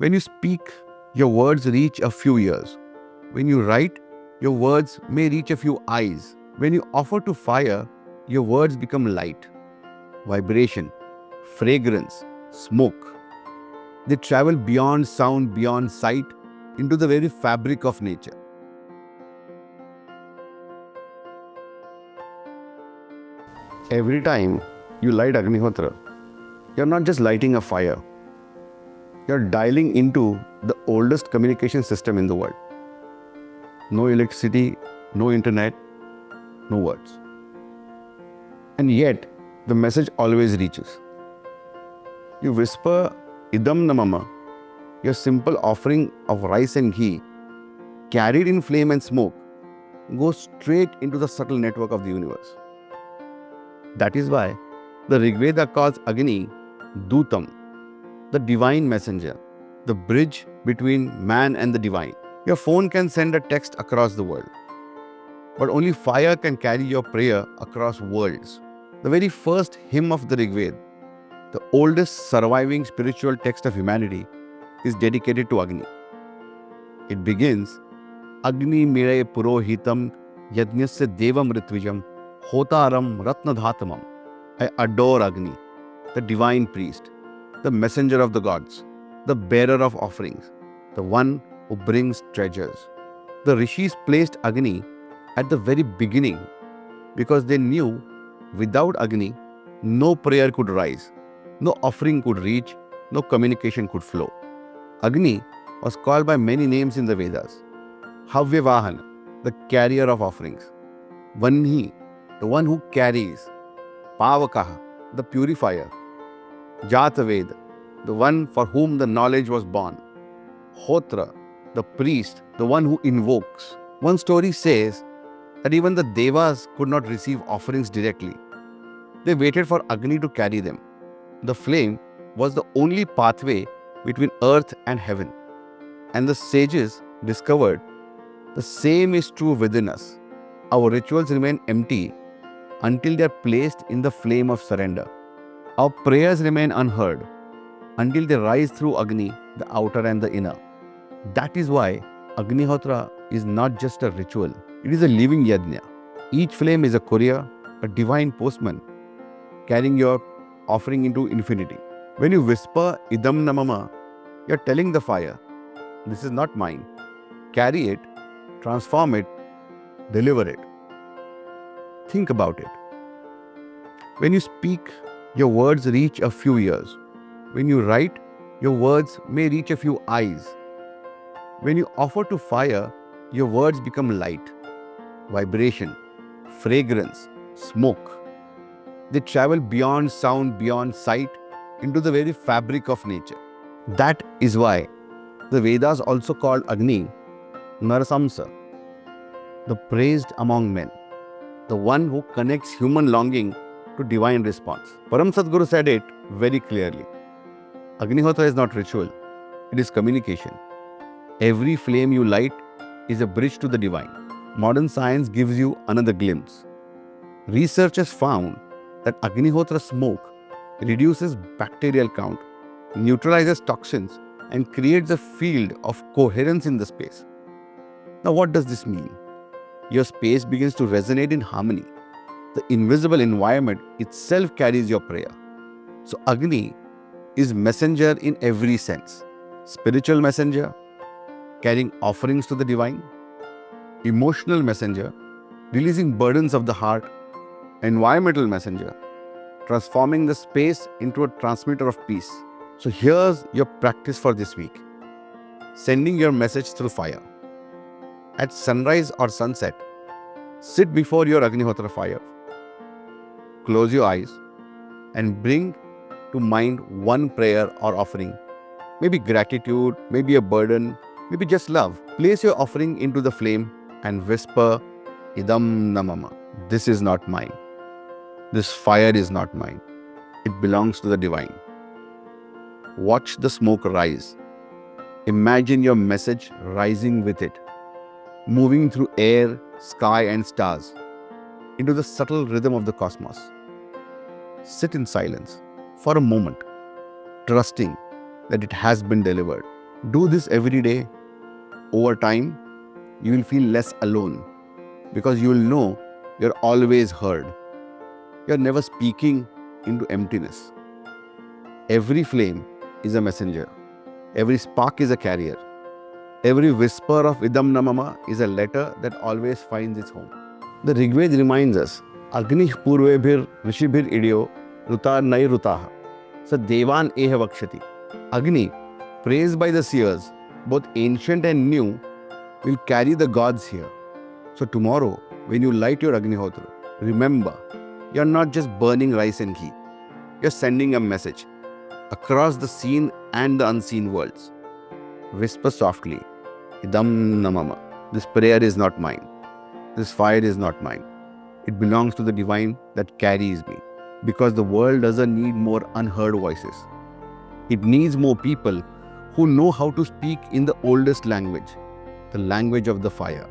When you speak, your words reach a few ears. When you write, your words may reach a few eyes. When you offer to fire, your words become light, vibration, fragrance, smoke. They travel beyond sound, beyond sight, into the very fabric of nature. Every time you light Agnihotra, you're not just lighting a fire, you're dialing into the oldest communication system in the world. No electricity, no internet, no words. And yet, the message always reaches. You whisper Idam Na Mama, your simple offering of rice and ghee, carried in flame and smoke, goes straight into the subtle network of the universe. That is why the Rigveda calls Agni Dootam, the divine messenger, the bridge between man and the divine. Your phone can send a text across the world, but only fire can carry your prayer across worlds. The very first hymn of the Rigveda, the oldest surviving spiritual text of humanity, is dedicated to Agni. It begins, Agni Mire Purohitam Yajnasya Devam Ritvijam Hotaram Ratnadhatamam. I adore Agni, the divine priest, the messenger of the gods, the bearer of offerings, the one who brings treasures. The rishis placed Agni at the very beginning because they knew without Agni, no prayer could rise, no offering could reach, no communication could flow. Agni was called by many names in the Vedas. Havyavahana, the carrier of offerings. Vanhi, the one who carries. Pavakaha, the purifier. Jataved, the one for whom the knowledge was born. Hotra, the priest, the one who invokes. One story says that even the devas could not receive offerings directly. They waited for Agni to carry them. The flame was the only pathway between earth and heaven. And the sages discovered the same is true within us. Our rituals remain empty until they are placed in the flame of surrender. Our prayers remain unheard until they rise through Agni, the outer and the inner. That is why Agnihotra is not just a ritual, it is a living yajna. Each flame is a courier, a divine postman, carrying your offering into infinity. When you whisper Idam Na Mama, you're telling the fire, this is not mine. Carry it, transform it, deliver it. Think about it. When you speak, your words reach a few ears. When you write, your words may reach a few eyes. When you offer to fire, your words become light, vibration, fragrance, smoke. They travel beyond sound, beyond sight, into the very fabric of nature. That is why the Vedas also called Agni Narasamsa, the praised among men, the one who connects human longing to divine response. Param Sadguru said it very clearly. Agnihotra is not ritual, it is communication. Every flame you light is a bridge to the divine. Modern science gives you another glimpse. Researchers found that Agnihotra smoke reduces bacterial count, neutralizes toxins, and creates a field of coherence in the space. Now, what does this mean? Your space begins to resonate in harmony. The invisible environment itself carries your prayer. So, Agni is messenger in every sense. Spiritual messenger, carrying offerings to the divine. Emotional messenger, releasing burdens of the heart. Environmental messenger, transforming the space into a transmitter of peace. So here's your practice for this week. Sending your message through fire. At sunrise or sunset, sit before your Agnihotra fire. Close your eyes and bring to mind one prayer or offering. Maybe gratitude, maybe a burden, maybe just love. Place your offering into the flame and whisper, Idam Na Mama. This is not mine. This fire is not mine. It belongs to the divine. Watch the smoke rise. Imagine your message rising with it, moving through air, sky, and stars into the subtle rhythm of the cosmos. Sit in silence for a moment, trusting that it has been delivered. Do this every day. Over time, you will feel less alone because you will know you're always heard. You're never speaking into emptiness. Every flame is a messenger. Every spark is a carrier. Every whisper of Idam Na Mama is a letter that always finds its home. The Rigveda reminds us, Agni purvebhir rishibhir idyo ruta nai rutaha sa devan eha vakshati. Agni, praised by the seers, both ancient and new, will carry the gods here. So tomorrow, when you light your Agnihotra, remember, you're not just burning rice and ghee. You're sending a message across the seen and the unseen worlds. Whisper softly, Idam Na Mama. This prayer is not mine. This fire is not mine. It belongs to the divine that carries me. Because the world doesn't need more unheard voices. It needs more people who know how to speak in the oldest language, the language of the fire.